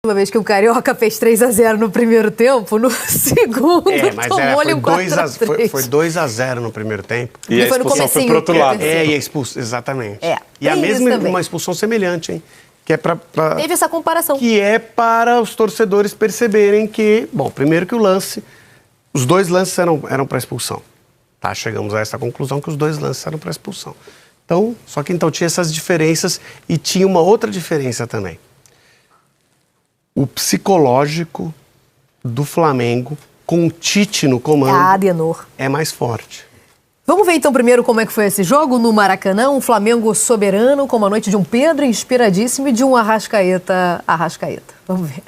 Uma vez que o Carioca fez 3-0 no primeiro tempo, no segundo tomou-lhe um 4-3. Foi 2-0 no primeiro tempo. E a expulsão foi pro outro lado. E a expulsão, exatamente. E a mesma uma expulsão semelhante, hein? Que é teve essa comparação. Que é para os torcedores perceberem que, bom, primeiro que o lance, os dois lances eram para expulsão. Tá, chegamos a essa conclusão que os dois lances eram para expulsão. Então, só que então tinha essas diferenças e tinha uma outra diferença também. O psicológico do Flamengo, com o Tite no comando, Adenor, é mais forte. Vamos ver então primeiro como é que foi esse jogo no Maracanã. Um Flamengo soberano, com uma noite de um Pedro inspiradíssimo e de um Arrascaeta. Vamos ver.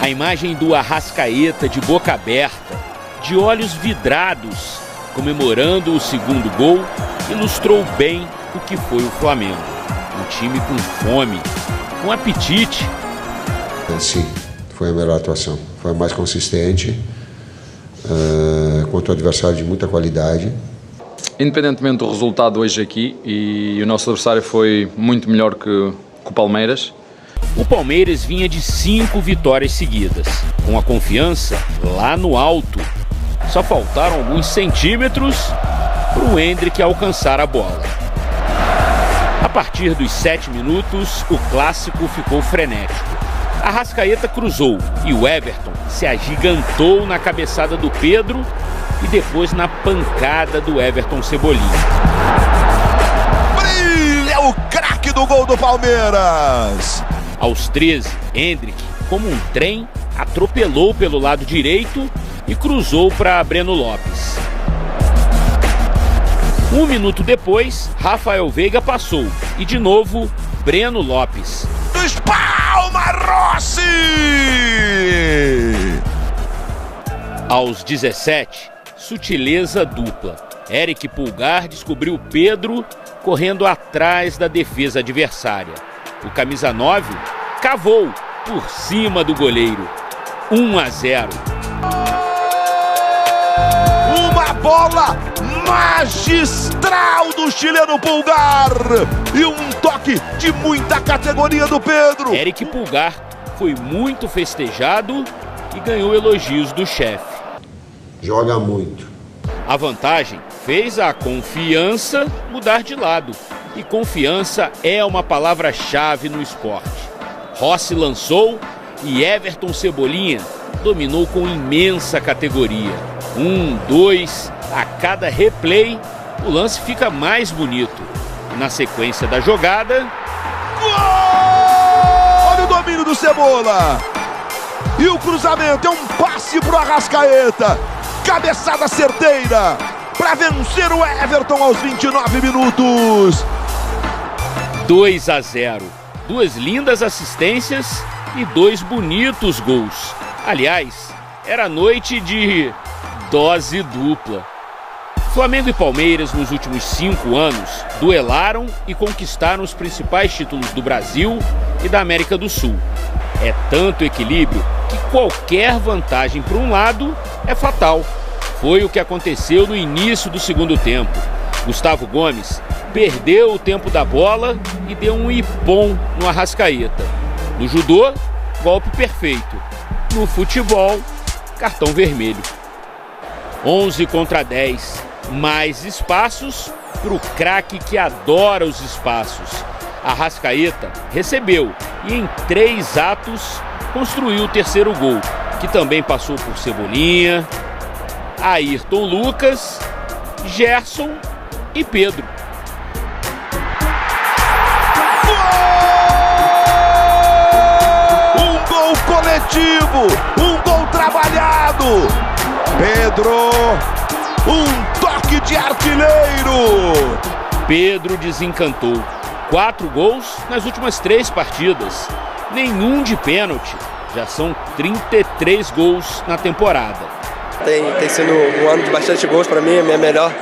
A imagem do Arrascaeta de boca aberta, de olhos vidrados, comemorando o segundo gol, ilustrou bem o que foi o Flamengo. Um time com fome, com apetite. Sim, foi a melhor atuação. Foi a mais consistente, contra o adversário de muita qualidade. Independentemente do resultado hoje aqui, e o nosso adversário foi muito melhor que o Palmeiras. O Palmeiras vinha de 5 vitórias seguidas, com a confiança lá no alto. Só faltaram alguns centímetros para o Endrick alcançar a bola. A partir dos 7 minutos, o clássico ficou frenético. Arrascaeta cruzou e o Everton se agigantou na cabeçada do Pedro e depois na pancada do Everton Cebolinha. Brilha o craque do gol do Palmeiras! Aos 13, Endrick, como um trem, atropelou pelo lado direito e cruzou para Breno Lopes. 1 minuto depois, Rafael Veiga passou e de novo, Breno Lopes. Espalma Rossi! Aos 17, sutileza dupla. Eric Pulgar descobriu Pedro correndo atrás da defesa adversária. O camisa 9 cavou por cima do goleiro. 1-0. Uma bola magistral do chileno Pulgar e um toque de muita categoria do Pedro. Eric Pulgar foi muito festejado e ganhou elogios do chefe. Joga muito. A vantagem fez a confiança mudar de lado. E confiança é uma palavra-chave no esporte. Rossi lançou e Everton Cebolinha dominou com imensa categoria. 1, 2, a cada replay o lance fica mais bonito. Na sequência da jogada... Gol! Olha o domínio do Cebola! E o cruzamento é um passe pro Arrascaeta. Cabeçada certeira para vencer o Everton aos 29 minutos. 2-0. 2 lindas assistências e 2 bonitos gols. Aliás, era noite de dose dupla. Flamengo e Palmeiras, nos últimos 5 anos, duelaram e conquistaram os principais títulos do Brasil e da América do Sul. É tanto equilíbrio que qualquer vantagem para um lado é fatal. Foi o que aconteceu no início do segundo tempo. Gustavo Gomes perdeu o tempo da bola e deu um ipom no Arrascaeta. No judô, golpe perfeito. No futebol, cartão vermelho. 11 contra 10. Mais espaços para o craque que adora os espaços. Arrascaeta recebeu e em 3 atos construiu o terceiro gol, que também passou por Cebolinha, Ayrton Lucas, Gerson e Pedro. Um gol coletivo, um gol trabalhado. Pedro, um toque de artilheiro. Pedro desencantou. 4 gols nas últimas 3 partidas. Nenhum de pênalti. Já são 33 gols na temporada. Tem sido um ano de bastante gols para mim, a minha melhor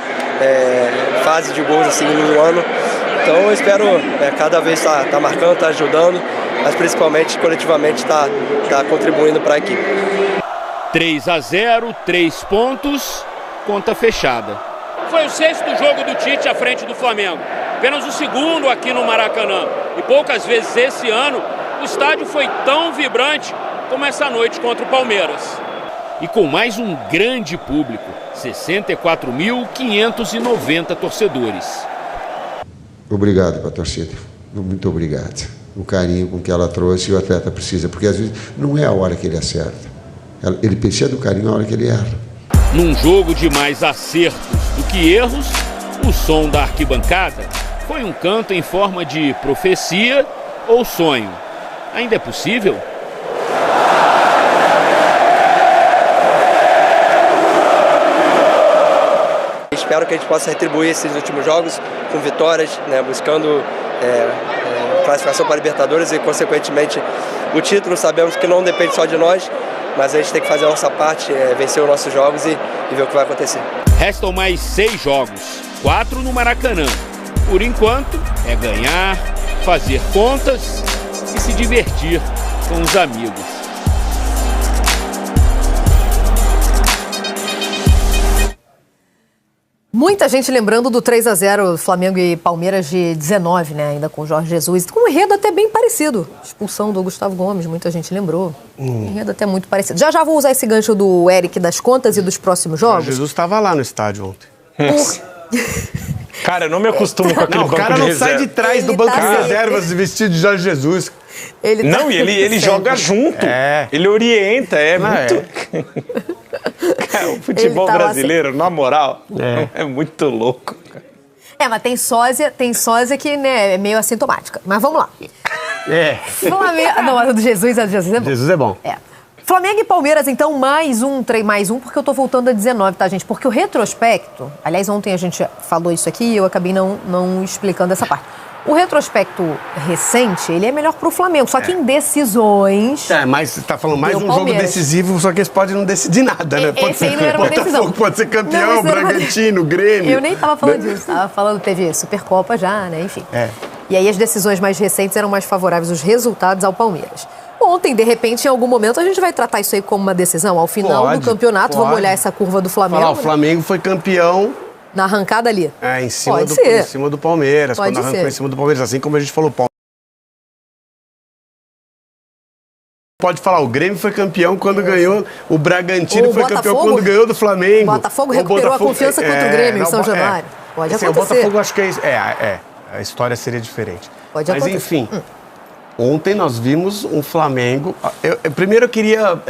fase de gols assim, no ano. Então eu espero cada vez tá marcando, tá ajudando, mas principalmente coletivamente tá contribuindo para a equipe. 3-0, 3 pontos, conta fechada. foi o 6º jogo do Tite à frente do Flamengo. Apenas o 2º aqui no Maracanã. E poucas vezes esse ano o estádio foi tão vibrante como essa noite contra o Palmeiras. E com mais um grande público, 64.590 torcedores. Obrigado para a torcida, muito obrigado. O carinho com que ela trouxe e o atleta precisa, porque às vezes não é a hora que ele acerta. Ele precisa do carinho na hora que ele erra. Num jogo de mais acertos do que erros, o som da arquibancada foi um canto em forma de profecia ou sonho. Ainda é possível? Espero que a gente possa retribuir esses últimos jogos com vitórias, né, buscando classificação para a Libertadores e, consequentemente, o título. Sabemos que não depende só de nós, mas a gente tem que fazer a nossa parte, vencer os nossos jogos e ver o que vai acontecer. Restam mais 6 jogos, 4 no Maracanã. Por enquanto, é ganhar, fazer contas e se divertir com os amigos. Muita gente lembrando do 3-0 Flamengo e Palmeiras de 19, né? Ainda com o Jorge Jesus. Com um enredo até bem parecido. Expulsão do Gustavo Gomes, muita gente lembrou. Um enredo até muito parecido. Já vou usar esse gancho do Eric das contas e dos próximos jogos. O Jesus estava lá no estádio ontem. Cara, eu não me acostumo com aquele banco de reserva. O cara não sai de trás do banco de reservas vestido de Jorge Jesus. Ele joga junto. Ele orienta, muito... O futebol brasileiro, assim, na moral, é muito louco. Mas tem sósia que, né, é meio assintomática. Mas vamos lá. Flamengo... Não, a do Jesus é bom. Jesus é bom. Flamengo e Palmeiras, então, mais um, porque eu tô voltando a 19, tá, gente? Porque o retrospecto... Aliás, ontem a gente falou isso aqui e eu acabei não explicando essa parte. O retrospecto recente, ele é melhor pro Flamengo, só que em decisões... Mas você tá falando mais um jogo decisivo, só que eles podem não decidir nada, né? Pode ser, não era uma decisão. Pode ser campeão, Bragantino, Grêmio... Eu nem tava falando disso, tava falando, teve Supercopa já, né? Enfim. E aí as decisões mais recentes eram mais favoráveis, os resultados ao Palmeiras. Ontem, de repente, em algum momento, a gente vai tratar isso aí como uma decisão. Ao final do campeonato, vamos olhar essa curva do Flamengo. O Flamengo foi campeão... Na arrancada ali. Em cima do Palmeiras. Quando arrancou em cima do Palmeiras. Assim como a gente falou, pode falar, o Grêmio foi campeão quando ganhou, o Bragantino foi campeão quando ganhou do Flamengo. O Botafogo recuperou a confiança contra o Grêmio em São Januário. Pode acontecer. O Botafogo, acho que a história seria diferente. Pode acontecer. Mas, enfim, ontem nós vimos um Flamengo... Primeiro eu queria...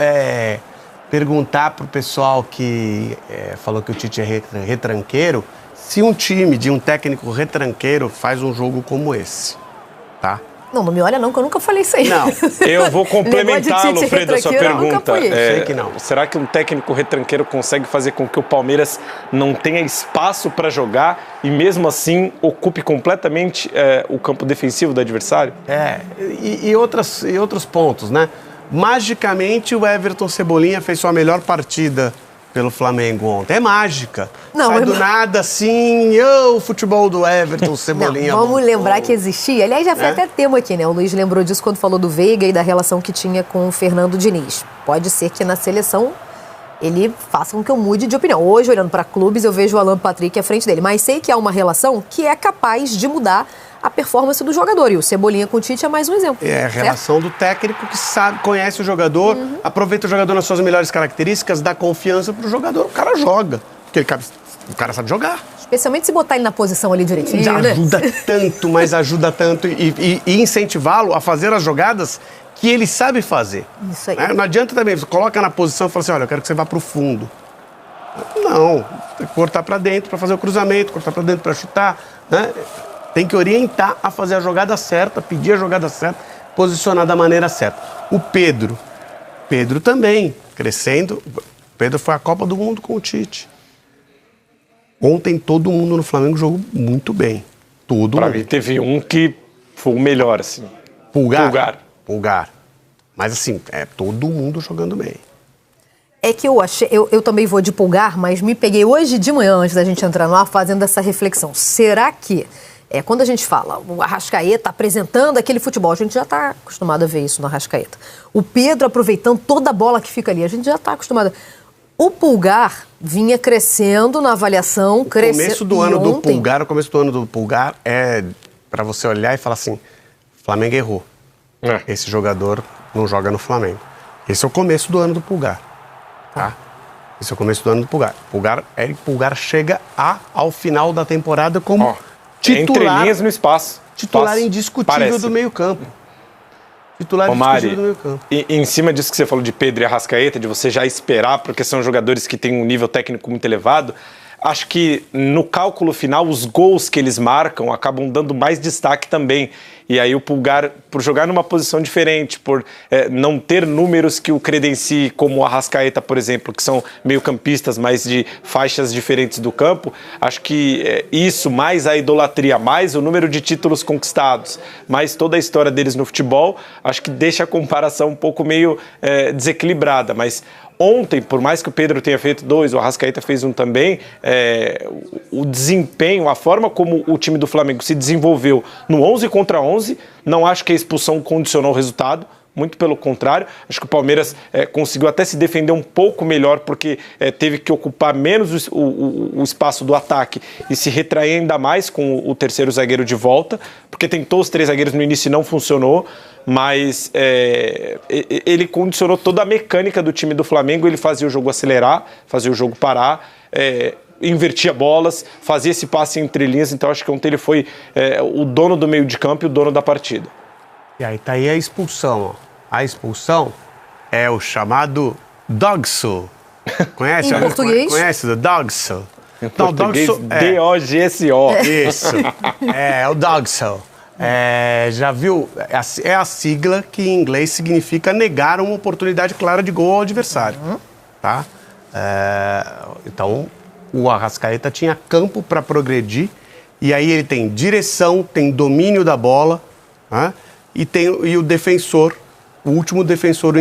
perguntar para o pessoal que falou que o Tite é retranqueiro, se um time de um técnico retranqueiro faz um jogo como esse, tá? Não me olha não, que eu nunca falei isso aí. Não, eu vou complementá-lo, Fredo, a sua pergunta. Sei que não. Será que um técnico retranqueiro consegue fazer com que o Palmeiras não tenha espaço para jogar e mesmo assim ocupe completamente o campo defensivo do adversário? E outros pontos, né? Magicamente, o Everton Cebolinha fez sua melhor partida pelo Flamengo ontem. É mágica. Sai do nada assim, o futebol do Everton Cebolinha. Vamos lembrar que existia. Aliás, já foi até tema aqui, né? O Luiz lembrou disso quando falou do Veiga e da relação que tinha com o Fernando Diniz. Pode ser que na seleção ele faça com que eu mude de opinião. Hoje, olhando para clubes, eu vejo o Alan Patrick à frente dele. Mas sei que há uma relação que é capaz de mudar a performance do jogador. E o Cebolinha com o Tite é mais um exemplo. A relação do técnico que conhece o jogador, aproveita o jogador nas suas melhores características, dá confiança pro jogador, o cara joga. Porque o cara sabe jogar. Especialmente se botar ele na posição ali direitinho, ajuda tanto, mas ajuda tanto. E incentivá-lo a fazer as jogadas que ele sabe fazer. Isso aí. Não adianta também, você coloca na posição e fala assim, olha, eu quero que você vá pro fundo. Não, tem que cortar para dentro para fazer o cruzamento, cortar para dentro para chutar, né? Tem que orientar a fazer a jogada certa, pedir a jogada certa, posicionar da maneira certa. O Pedro também, crescendo. O Pedro foi à Copa do Mundo com o Tite. Ontem todo mundo no Flamengo jogou muito bem. Pra mim teve um que foi o melhor, assim. Pulgar. Mas assim, todo mundo jogando bem. É que eu também vou de Pulgar, mas me peguei hoje de manhã, antes da gente entrar no ar, fazendo essa reflexão. Será que... quando a gente fala, o Arrascaeta apresentando aquele futebol, a gente já está acostumado a ver isso no Arrascaeta. O Pedro aproveitando toda a bola que fica ali, a gente já está acostumado. O Pulgar vinha crescendo na avaliação, O começo do ano do Pulgar é para você olhar e falar assim, Flamengo errou. Esse jogador não joga no Flamengo. Esse é o começo do ano do Pulgar. Tá? Esse é o começo do ano do Pulgar. Eric Pulgar chega ao final da temporada como titular. Entre linhas no espaço. Titular indiscutível do meio-campo. Titular indiscutível do meio-campo. Em cima disso que você falou de Pedro e Arrascaeta, de você já esperar, porque são jogadores que têm um nível técnico muito elevado, acho que no cálculo final, os gols que eles marcam acabam dando mais destaque também. E aí o Pulgar, por jogar numa posição diferente, por não ter números que o credenciem, como o Arrascaeta, por exemplo, que são meio-campistas, mas de faixas diferentes do campo, acho que isso, mais a idolatria, mais o número de títulos conquistados, mais toda a história deles no futebol, acho que deixa a comparação um pouco meio desequilibrada, mas ontem, por mais que o Pedro tenha feito 2, o Arrascaeta fez 1 também, o desempenho, a forma como o time do Flamengo se desenvolveu no 11 contra 11, não acho que a expulsão condicionou o resultado, muito pelo contrário, acho que o Palmeiras conseguiu até se defender um pouco melhor, porque teve que ocupar menos o espaço do ataque e se retrair ainda mais com o terceiro zagueiro de volta, porque tentou os 3 zagueiros no início e não funcionou, mas ele condicionou toda a mecânica do time do Flamengo, ele fazia o jogo acelerar, fazia o jogo parar, invertia bolas, fazia esse passe entre linhas, então acho que ontem ele foi o dono do meio de campo e o dono da partida. E aí tá aí a expulsão. Ó. A expulsão é o chamado Dogso. Conhece? Em português? Conhece do Dogso? Em português, D-O-G-S-O. Isso. É o Dogso. Já viu? É a sigla que em inglês significa negar uma oportunidade clara de gol ao adversário. Tá? Então, o Arrascaeta tinha campo para progredir e aí ele tem direção, tem domínio da bola, né? E o defensor, o último defensor,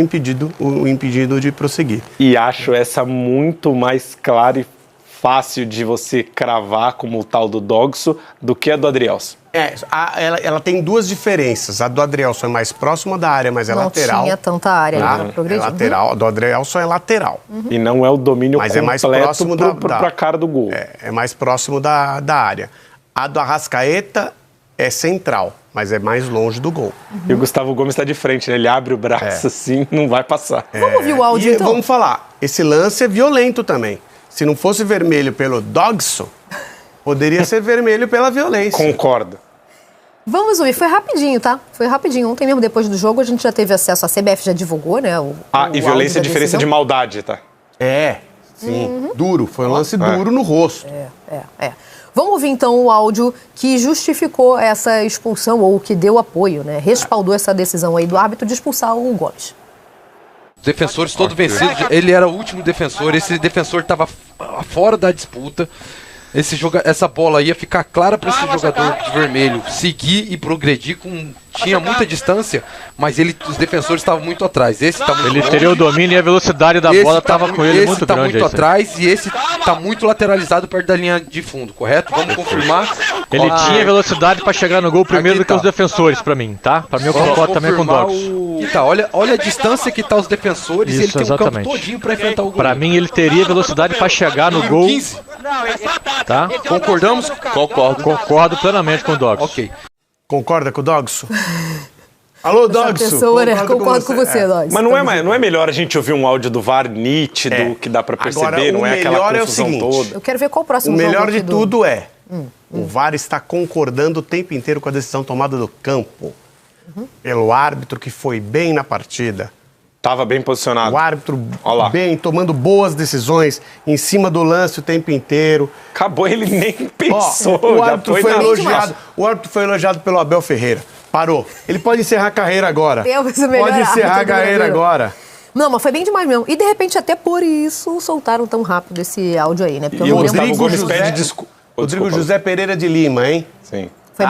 o impedido de prosseguir. E acho essa muito mais clara e fácil de você cravar como o tal do Dogso do que a do Adrielson. Ela tem 2 diferenças. A do Adrielson é mais próxima da área, mas é lateral. Não tinha tanta área para progredir. É lateral. A do Adrielson é lateral. E não é o domínio mas completo, é mais próximo para a cara do gol. É mais próximo da área. A do Arrascaeta é central, mas é mais longe do gol. E o Gustavo Gomes está de frente, né? Ele abre o braço assim, não vai passar. Vamos ouvir o áudio, então? Vamos falar. Esse lance é violento também. Se não fosse vermelho pelo Dogso, poderia ser vermelho pela violência. Concordo. Vamos ouvir. Foi rapidinho, tá? Foi rapidinho. Ontem mesmo, depois do jogo, a gente já teve acesso. A CBF já divulgou, né? E violência é diferença de maldade, tá? Sim. Duro. Foi um lance duro no rosto. Vamos ouvir, então, o áudio que justificou essa expulsão, ou que deu apoio, né? Respaldou essa decisão aí do árbitro de expulsar o Gomes. Os defensores todos vencidos, ele era o último defensor, esse defensor estava fora da disputa. Essa bola ia ficar clara para esse jogador de vermelho seguir e progredir tinha muita distância, mas os defensores estavam muito atrás. Esse tá muito ele teria o domínio e a velocidade da bola estava com ele muito grande. Esse tá muito atrás e esse tá muito lateralizado perto da linha de fundo, correto? Vamos confirmar. Ele tinha velocidade para chegar no gol primeiro do que os defensores, para mim, tá? Para mim eu concordo também com o Dogs. Olha a distância que tá os defensores e ele tem um campo todinho para enfrentar o gol. Para mim ele teria velocidade para chegar no gol. 15. Tá? Concordamos? Concordo plenamente com o Dogso. Ok. Concorda com o Dogso? Alô, Dogso! Concordo com você, Dogso. Mas não é melhor a gente ouvir um áudio do VAR nítido, que dá para perceber, agora, não é aquela confusão toda? Eu quero ver qual o próximo jogo. O melhor de tudo o VAR está concordando o tempo inteiro com a decisão tomada do campo. Pelo árbitro que foi bem na partida. Estava bem posicionado. O árbitro bem, tomando boas decisões em cima do lance o tempo inteiro. Acabou, ele nem pensou. O árbitro foi elogiado pelo Abel Ferreira. Parou. Ele pode encerrar a carreira agora. Pode encerrar a carreira agora. Não, mas foi bem demais mesmo. E de repente, até por isso, soltaram tão rápido esse áudio aí, né? Porque o Rodrigo Gomes pede desculpa. Rodrigo José Pereira de Lima, hein? Sim. Foi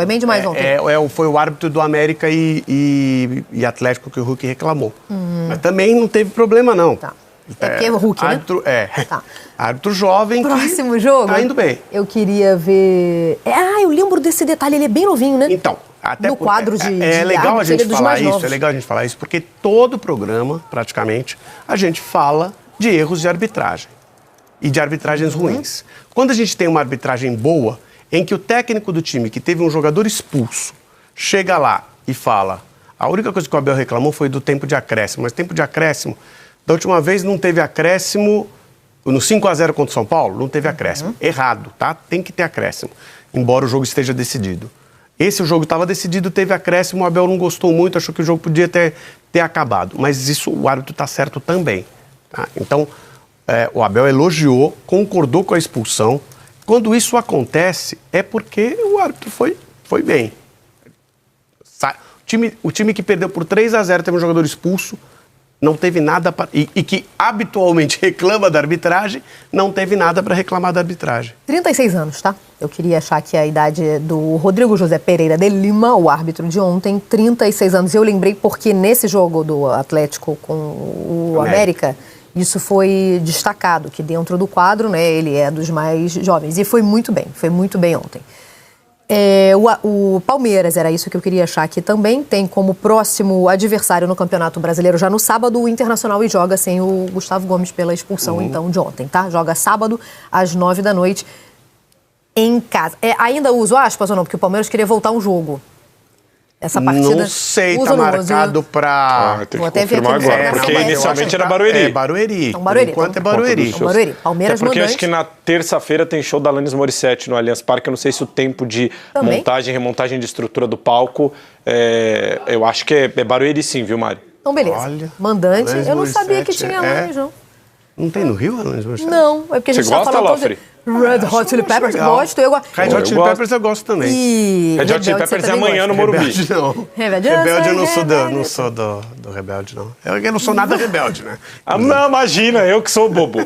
bem demais ontem. Foi o árbitro do América e Atlético que o Hulk reclamou. Mas também não teve problema, não. Tá. Porque é o Hulk, árbitro, né? Tá. Árbitro jovem. Próximo jogo. Tá indo bem. Eu queria ver... eu lembro desse detalhe, ele é bem novinho, né? Então, até no quadro de é legal a gente falar isso, novos. é legal a gente falar isso, porque todo programa, praticamente, a gente fala de erros de arbitragem e de arbitragens ruins. Quando a gente tem uma arbitragem boa, em que o técnico do time que teve um jogador expulso chega lá e fala, a única coisa que o Abel reclamou foi do tempo de acréscimo, mas tempo de acréscimo, da última vez não teve acréscimo, no 5-0 contra o São Paulo, não teve acréscimo. Errado, tá? Tem que ter acréscimo, embora o jogo esteja decidido. O jogo estava decidido, teve acréscimo, o Abel não gostou muito, achou que o jogo podia ter acabado. Mas isso, o árbitro está certo também. Tá? Então, o Abel elogiou, concordou com a expulsão. Quando isso acontece, é porque o árbitro foi bem. O time que perdeu por 3-0, teve um jogador expulso, não teve nada e que habitualmente reclama da arbitragem, não teve nada para reclamar da arbitragem. 36 anos, tá? Eu queria achar que a idade do Rodrigo José Pereira de Lima, o árbitro de ontem, 36 anos. Eu lembrei porque nesse jogo do Atlético com o América, isso foi destacado, que dentro do quadro, né, ele é dos mais jovens. E foi muito bem ontem. O Palmeiras, era isso que eu queria achar aqui também, tem como próximo adversário no Campeonato Brasileiro já no sábado o Internacional e joga sem o Gustavo Gomes pela expulsão então de ontem, tá? Joga sábado às 9 da noite em casa. Ainda uso aspas ou não? Porque o Palmeiras queria voltar um jogo. Essa partida... Não sei, tá marcado pra... Tem que confirmar agora, porque inicialmente era Barueri. Barueri. Então, Barueri. Enquanto é Barueri. Palmeiras porque mandante. acho que na terça-feira tem show da Alanis Morissette no Allianz Parque. Eu não sei se o tempo de montagem, remontagem de estrutura do palco, eu acho que é Barueri sim, viu, Mari? Então, beleza. Olha, mandante, Alanis eu não sabia Morissette, que tinha Alanis, não. Não tem no Rio, Alanis Morissette? Não, é porque a gente Você gosta, Lofre? Red Hot Chili Peppers, gosto. Red Hot Chili Peppers eu gosto também. E Red Hot Chili Peppers é amanhã no Morumbi. Rebelde não. Rebelde eu não sou do Rebelde, não. Eu não sou nada rebelde, né? Não, imagina, eu que sou bobo.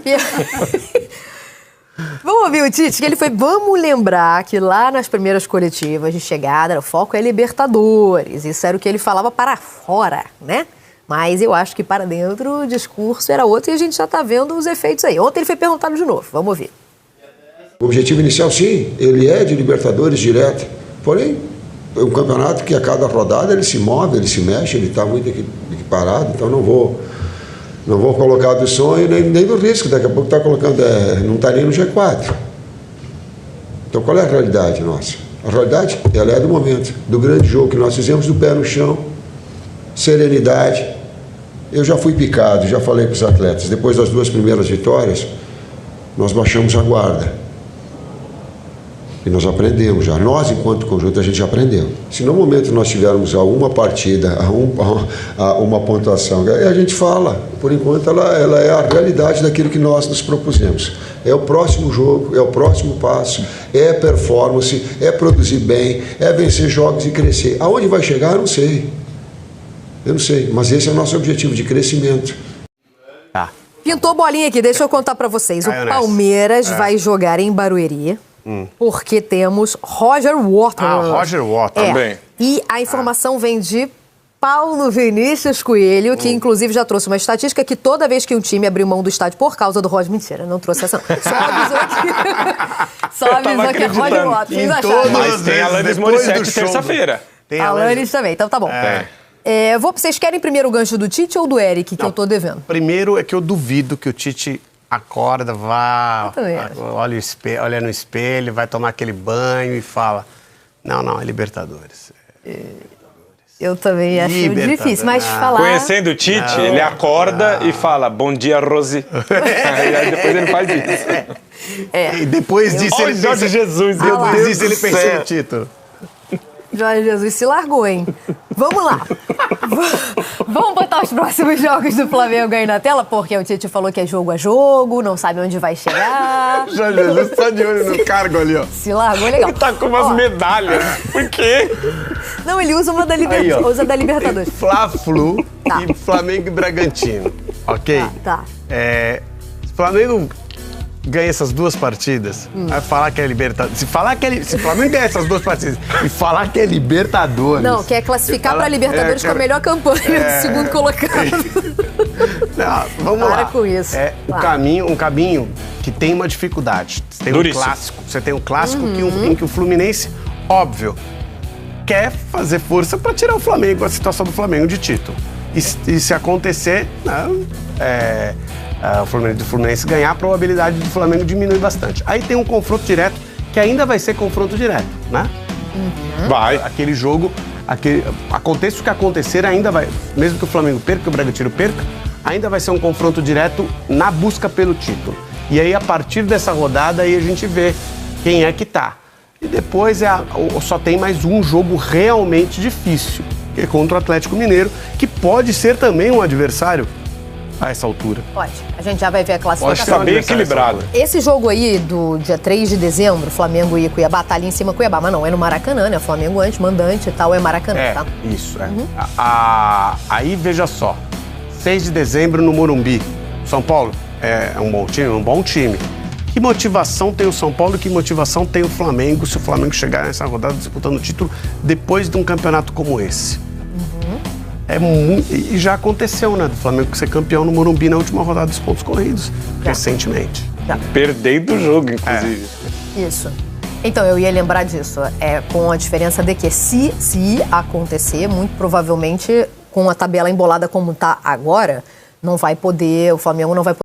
Vamos ouvir o Tite, que ele foi... Vamos lembrar que lá nas primeiras coletivas de chegada, o foco é Libertadores. Isso era o que ele falava para fora, né? Mas eu acho que para dentro o discurso era outro e a gente já está vendo os efeitos aí. Ontem ele foi perguntado de novo. Vamos ouvir. O objetivo inicial, sim, ele é de Libertadores direto. Porém, é um campeonato que a cada rodada ele se move, ele se mexe, ele está muito equiparado. Então não vou colocar do sonho nem do risco. Daqui a pouco está colocando, não está nem no G4. Então qual é a realidade nossa? A realidade, ela é do momento, do grande jogo que nós fizemos, do pé no chão, serenidade. Eu já fui picado, já falei para os atletas, depois das 2 primeiras vitórias, nós baixamos a guarda. E nós aprendemos já. Nós, enquanto conjunto, a gente já aprendeu. Se no momento nós tivermos a uma partida, a uma pontuação, a gente fala, por enquanto ela é a realidade daquilo que nós nos propusemos. É o próximo jogo, é o próximo passo, é performance, é produzir bem, é vencer jogos e crescer. Aonde vai chegar, eu não sei. Eu não sei, mas esse é o nosso objetivo de crescimento. Pintou bolinha aqui, deixa eu contar pra vocês. O Palmeiras vai jogar em Barueri, porque temos Roger Waters. Roger Waters também. E a informação vem de Paulo Vinícius Coelho, que inclusive já trouxe uma estatística que toda vez que um time abriu mão do estádio por causa do Roger... Mentira, não trouxe essa não. Só avisou que... Só avisou que é Roger Waters. Mas tem a Alanis Morissette terça-feira. Alanis também, então tá bom. Vocês querem primeiro o gancho do Tite ou do Eric, que eu tô devendo? Primeiro é que eu duvido que o Tite acorda, olha no espelho, vai tomar aquele banho e fala, não, é Libertadores. Eu também acho difícil, mas falar... Conhecendo o Tite, ele acorda e fala, bom dia, Rose. Aí depois ele faz isso. E depois disso ele Jorge Jesus, depois disso ele pensa no título. Jorge Jesus se largou, hein? Vamos lá. Vamos botar os próximos jogos do Flamengo aí na tela, porque o Tite falou que é jogo a jogo, não sabe onde vai chegar. Jorge Jesus tá de olho no cargo ali, ó. Se largou, legal. Ele tá com umas medalhas. Por quê? Não, ele usa uma da Libertadores. Usa da Libertadores. Fla-Flu e Flamengo e Bragantino, ok? Tá. Flamengo ganha essas 2 partidas, vai falar que é Libertadores. Se o Flamengo ganha essas 2 partidas e falar que é Libertadores... Não, quer classificar pra Libertadores com a melhor campanha do segundo colocado. Não, vamos lá. Para com isso. Um caminho que tem uma dificuldade. Você tem um clássico em que o Fluminense, óbvio, quer fazer força para tirar o Flamengo, a situação do Flamengo de título. E se acontecer, o Fluminense ganhar, a probabilidade do Flamengo diminui bastante. Aí tem um confronto direto, que ainda vai ser confronto direto, né? Vai. Aquele jogo, aconteça o que acontecer, ainda vai, mesmo que o Flamengo perca, que o Bragantino perca, ainda vai ser um confronto direto na busca pelo título. E aí, a partir dessa rodada, aí a gente vê quem é que tá. E depois só tem mais um jogo realmente difícil, que é contra o Atlético Mineiro, que pode ser também um adversário a essa altura. Pode. A gente já vai ver a classificação. Pode estar bem equilibrado. Esse jogo aí do dia 3 de dezembro, Flamengo e Cuiabá, tá ali em cima Cuiabá, mas não, é no Maracanã, né? Flamengo antes, mandante e tal, é Maracanã, tá? Isso, é. Aí, veja só, 6 de dezembro no Morumbi. São Paulo é um bom time. Que motivação tem o São Paulo e que motivação tem o Flamengo se o Flamengo chegar nessa rodada disputando o título depois de um campeonato como esse? E já aconteceu, né? Do Flamengo ser campeão no Morumbi na última rodada dos pontos corridos, recentemente. Perdendo o jogo, inclusive. Isso. Então, eu ia lembrar disso, com a diferença de que se acontecer, muito provavelmente, com a tabela embolada como está agora, não vai poder, o Flamengo não vai poder